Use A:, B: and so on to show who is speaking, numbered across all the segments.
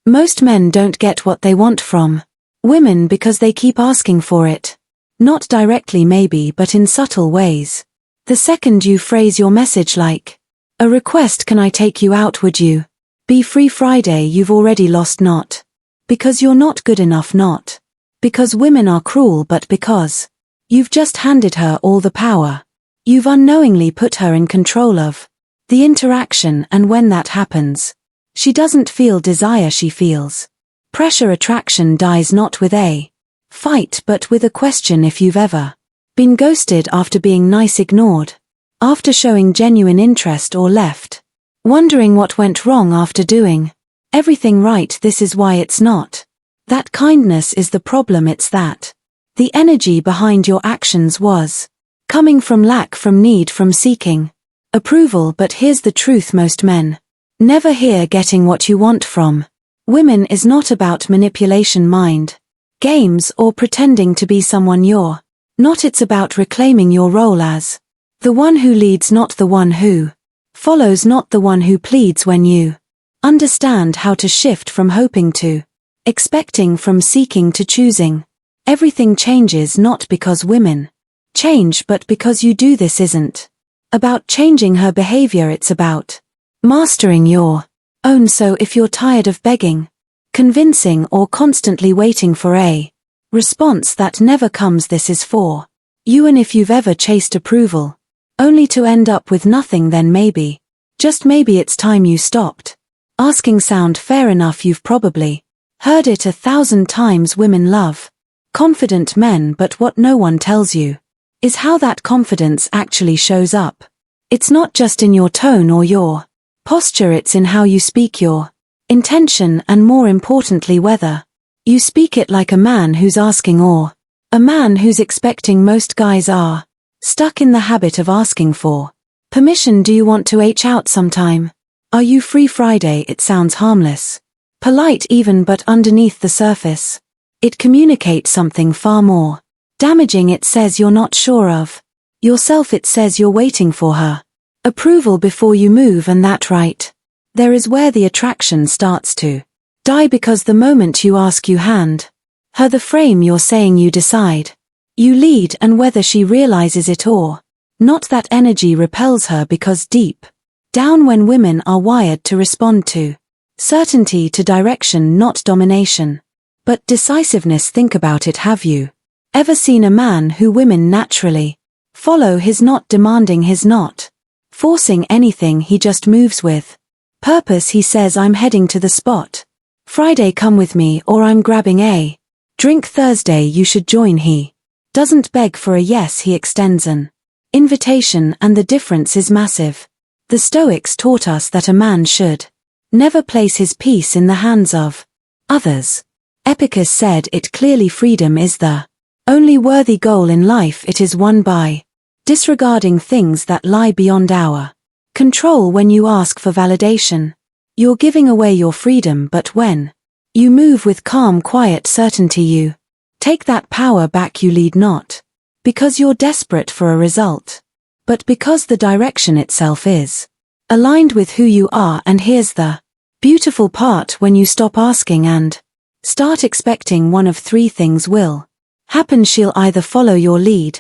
A: Most men don't get what they want from women because they keep asking for it. Not directly maybe, but in subtle ways. The second you phrase your message like a request, can I take you out, would you be free Friday, you've already lost, not because you're not good enough, not because women are cruel, but because you've just handed her all the power. You've unknowingly put her in control of the interaction, and when that happens, she doesn't feel desire, she feels pressure. Attraction dies not with a fight but with a question. If you've ever been ghosted after being nice, ignored after showing genuine interest, or left wondering what went wrong after doing everything right, this is why it's not that kindness is the problem, it's that the energy behind your actions was coming from lack, from need, from seeking approval. But here's the truth, most men never hear getting what you want from women is not about manipulation, mind games, or pretending to be someone you're not. It's about reclaiming your role as the one who leads, not the one who follows, not the one who pleads. When you understand how to shift from hoping to expecting, from seeking to choosing, everything changes, not because women change, but because you do. This isn't about changing her behavior, it's about mastering your own. So if you're tired of begging, convincing, or constantly waiting for a response that never comes, this is for you. And if you've ever chased approval only to end up with nothing, then maybe, just maybe, it's time you stopped asking. Sound fair enough? You've probably heard it 1,000 times. Women love confident men, but what no one tells you is how that confidence actually shows up. It's not just in your tone or your posture, it's in how you speak, your intention, and more importantly, whether you speak it like a man who's asking or a man who's expecting. Most guys are stuck in the habit of asking for permission. Do you want to H out sometime? Are you free Friday? It sounds harmless, polite even, but underneath the surface, it communicates something far more damaging. It says you're not sure of yourself. It says you're waiting for her approval before you move, and that right there is where the attraction starts to die, because the moment you ask, you hand her the frame. You're saying you decide, you lead, and whether she realizes it or not, that energy repels her, because deep down, when women are wired to respond to certainty, to direction, not domination, but decisiveness. Think about it. Have you ever seen a man who women naturally follow? His not demanding, his not forcing anything, he just moves with purpose. He says, I'm heading to the spot Friday, come with me, or I'm grabbing a drink Thursday, you should join. He doesn't beg for a yes, he extends an invitation, and the difference is massive. The Stoics taught us that a man should never place his peace in the hands of others. Epicurus said it clearly, freedom is the only worthy goal in life. It is won by disregarding things that lie beyond our control. When you ask for validation, you're giving away your freedom, but when you move with calm, quiet certainty, you take that power back. You lead not because you're desperate for a result, but because the direction itself is aligned with who you are. And here's the beautiful part: when you stop asking and start expecting, one of three things will happen. She'll either follow your lead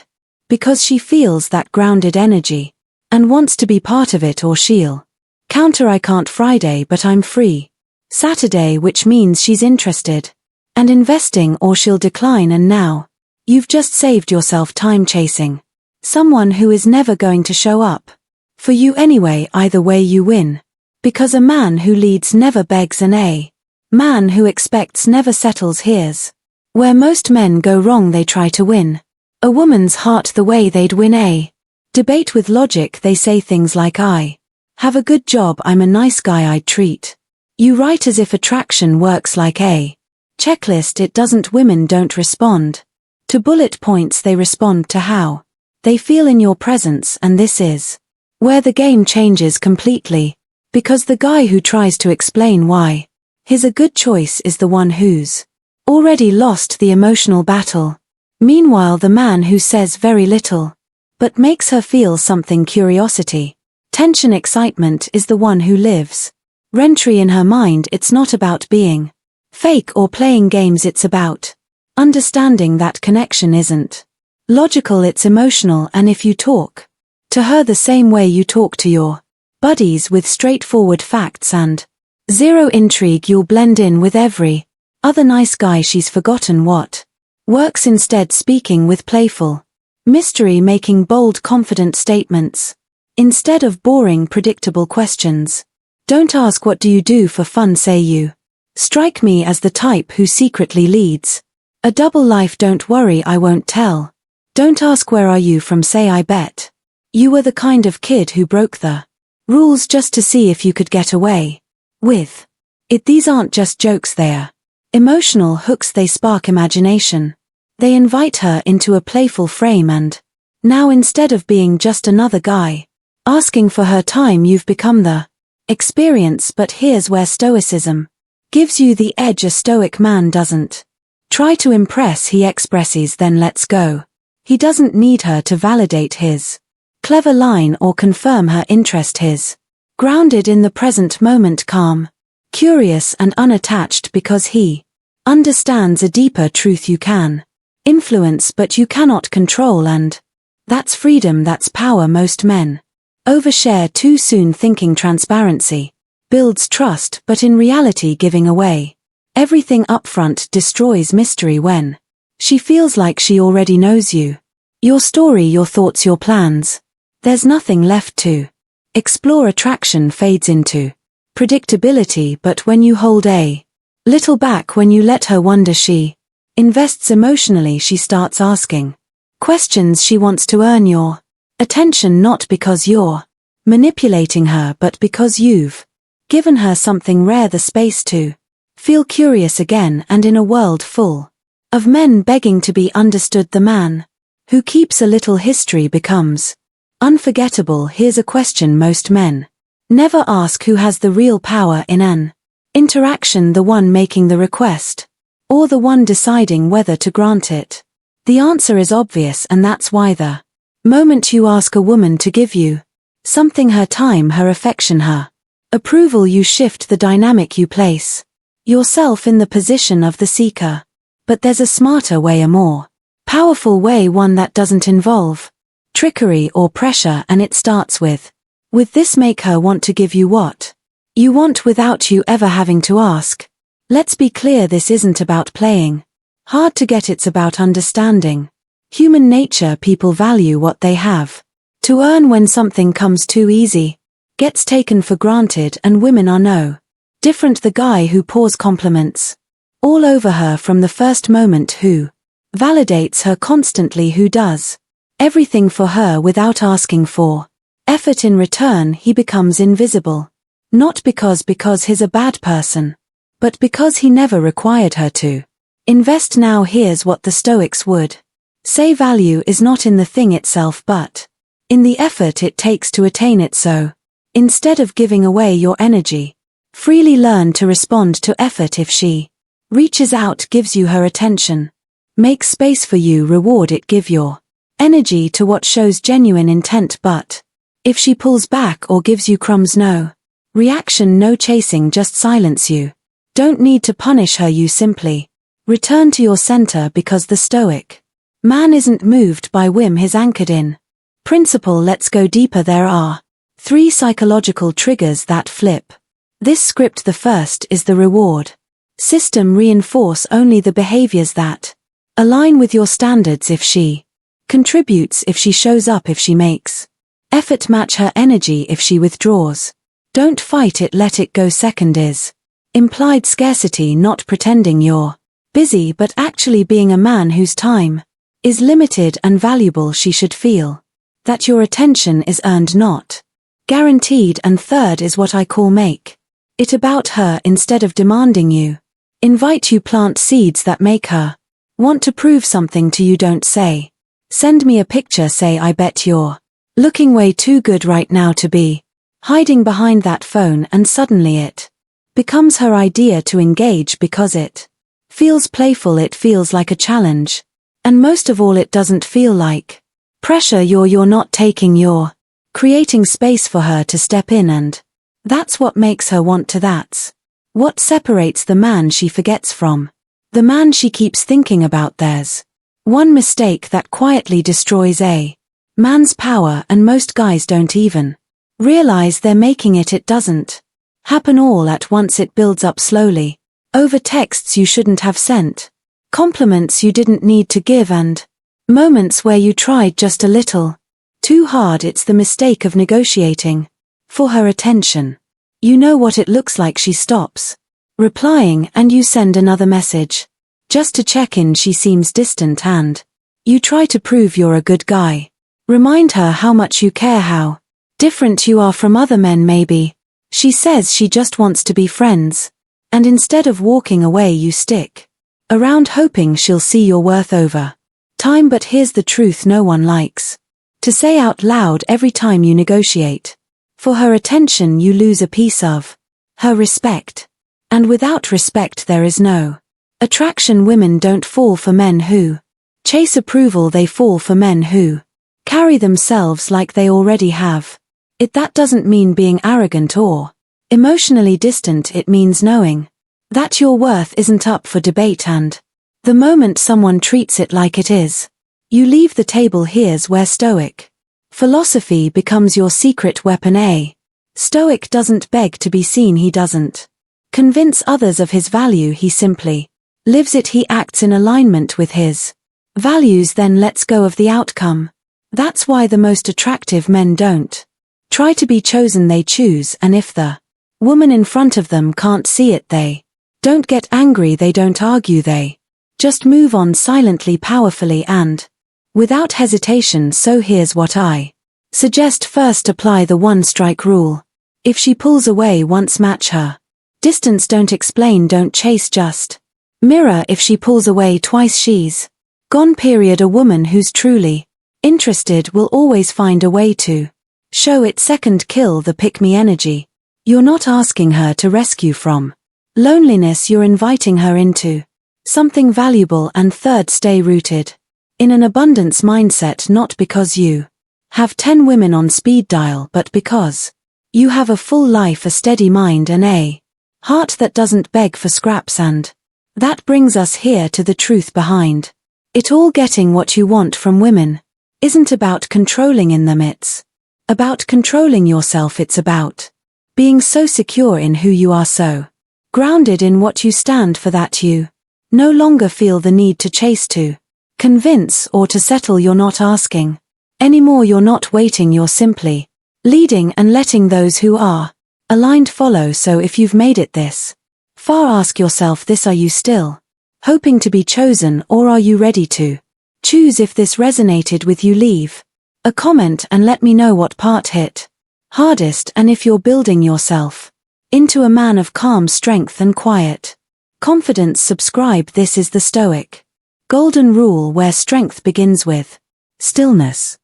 A: because she feels that grounded energy and wants to be part of it, or she'll counter, I can't Friday but I'm free Saturday, which means she's interested and investing, or she'll decline. And now you've just saved yourself time chasing someone who is never going to show up for you anyway. Either way you win, because a man who leads never begs, and a man who expects never settles. Here's where most men go wrong: they try to win a woman's heart the way they'd win a debate with logic. They say things like, I have a good job, I'm a nice guy, I'd treat you right, as if attraction works like a checklist. It doesn't. Women don't respond to bullet points, they respond to how they feel in your presence. And this is where the game changes completely, because the guy who tries to explain why he's a good choice is the one who's already lost the emotional battle. Meanwhile, the man who says very little but makes her feel something, curiosity, tension, excitement, is the one who lives Rentry in her mind. It's not about being fake or playing games, it's about understanding that connection isn't logical, it's emotional. And if you talk to her the same way you talk to your buddies, with straightforward facts and zero intrigue, you'll blend in with every other nice guy she's forgotten what works, instead speaking with playful mystery, making bold confident statements instead of boring predictable questions. Don't ask what do you do for fun, say you strike me as the type who secretly leads a double life. Don't worry, I won't tell. Don't ask where are you from, say I bet you were the kind of kid who broke the rules just to see if you could get away with it. These aren't just jokes, they're emotional hooks, they spark imagination. They invite her into a playful frame, and now instead of being just another guy asking for her time, you've become the experience. But here's where Stoicism gives you the edge. A Stoic man doesn't try to impress, he expresses, then lets go. He doesn't need her to validate his clever line or confirm her interest. He's grounded in the present moment, calm, curious and unattached, because he understands a deeper truth you can influence but you cannot control, and that's freedom, that's power. Most men overshare too soon, thinking transparency builds trust, but in reality giving away everything upfront destroys mystery. When she feels like she already knows you, your story, your thoughts, your plans, there's nothing left to explore. Attraction fades into predictability, but when you hold a little back, when you let her wonder, she invests emotionally. She starts asking questions. She wants to earn your attention, not because you're manipulating her, but because you've given her something rare, the space to feel curious again. And in a world full of men begging to be understood, the man who keeps a little history becomes unforgettable. Here's a question most men never ask: who has the real power in an interaction, the one making the request or the one deciding whether to grant it? The answer is obvious, and that's why the moment you ask a woman to give you something, her time, her affection, her approval, you shift the dynamic. You place yourself in the position of the seeker. But there's a smarter way, a more powerful way, one that doesn't involve trickery or pressure, and it starts with this: make her want to give you what you want without you ever having to ask. Let's be clear, this isn't about playing hard to get, it's about understanding human nature. People value what they have to earn. When something comes too easy, gets taken for granted, and women are no different. The guy who pours compliments all over her from the first moment, who validates her constantly, who does everything for her without asking for effort in return, he becomes invisible. Not because he's a bad person, but because he never required her to invest. Now here's what the Stoics would say: value is not in the thing itself, but in the effort it takes to attain it. So, instead of giving away your energy, freely learn to respond to effort. If she reaches out, gives you her attention, makes space for you, reward it, give your energy to what shows genuine intent. But if she pulls back or gives you crumbs, no reaction, no chasing, just silence. You don't need to punish her, you simply return to your center, because the Stoic man isn't moved by whim, he's anchored in principle. Let's go deeper. There are 3 psychological triggers that flip this script. The first is the reward system. Reinforce only the behaviors that align with your standards. If she contributes, if she shows up, if she makes effort, match her energy. If she withdraws, don't fight it, let it go. Second is implied scarcity, not pretending you're busy but actually being a man whose time is limited and valuable. She should feel that your attention is earned, not guaranteed. And third is what I call make it about her instead of demanding you invite. You plant seeds that make her want to prove something to you. Don't say, send me a picture, say, I bet you're looking way too good right now to be hiding behind that phone. And suddenly it becomes her idea to engage, because it feels playful, it feels like a challenge. And most of all, it doesn't feel like pressure. You're not taking, you're creating space for her to step in and That's what makes her want to. That's what separates the man she forgets from the man she keeps thinking about. There's one mistake that quietly destroys a man's power, and most guys don't even realize they're making it. It doesn't happen all at once. It builds up slowly, over texts you shouldn't have sent, compliments you didn't need to give, and moments where you tried just a little too hard. It's the mistake of negotiating for her attention. You know what it looks like. She stops replying and you send another message just to check in. She seems distant and you try to prove you're a good guy. Remind her how much you care, how different you are from other men. Maybe she says she just wants to be friends, and instead of walking away you stick around hoping she'll see your worth over time. But here's the truth no one likes to say out loud. Every time you negotiate for her attention, you lose a piece of her respect. And without respect there is no attraction. Women don't fall for men who chase approval, they fall for men who carry themselves like they already have it. That doesn't mean being arrogant or emotionally distant. It means knowing that your worth isn't up for debate, and the moment someone treats it like it is, you leave the table. Here's where Stoic philosophy becomes your secret weapon. A Stoic doesn't beg to be seen. He doesn't convince others of his value. He simply lives it. He acts in alignment with his values, then lets go of the outcome. That's why the most attractive men don't try to be chosen, they choose. And if the woman in front of them can't see it, they don't get angry, they don't argue, they just move on silently, powerfully, and without hesitation. So here's what I suggest. First, apply the one-strike rule. If she pulls away once, match her distance. Don't explain, don't chase, just mirror. If she pulls away twice, she's gone. Period. A woman who's truly interested will always find a way to show it. Second, kill the pick-me energy. You're not asking her to rescue from loneliness, you're inviting her into something valuable. And third, stay rooted in an abundance mindset, not because you have 10 women on speed dial, but because you have a full life, a steady mind, and a heart that doesn't beg for scraps. And that brings us here to the truth behind it all. Getting what you want from women isn't about controlling in them, it's about controlling yourself. It's about being so secure in who you are, so grounded in what you stand for, that you no longer feel the need to chase, to convince, or to settle. You're not asking anymore, you're not waiting, you're simply leading and letting those who are aligned follow. So if you've made it this far, ask yourself this: are you still hoping to be chosen, or are you ready to choose? If this resonated with you, leave a comment and let me know what part hit hardest. And if you're building yourself into a man of calm strength and quiet confidence, subscribe. This is the Stoic Golden Rule, where strength begins with stillness.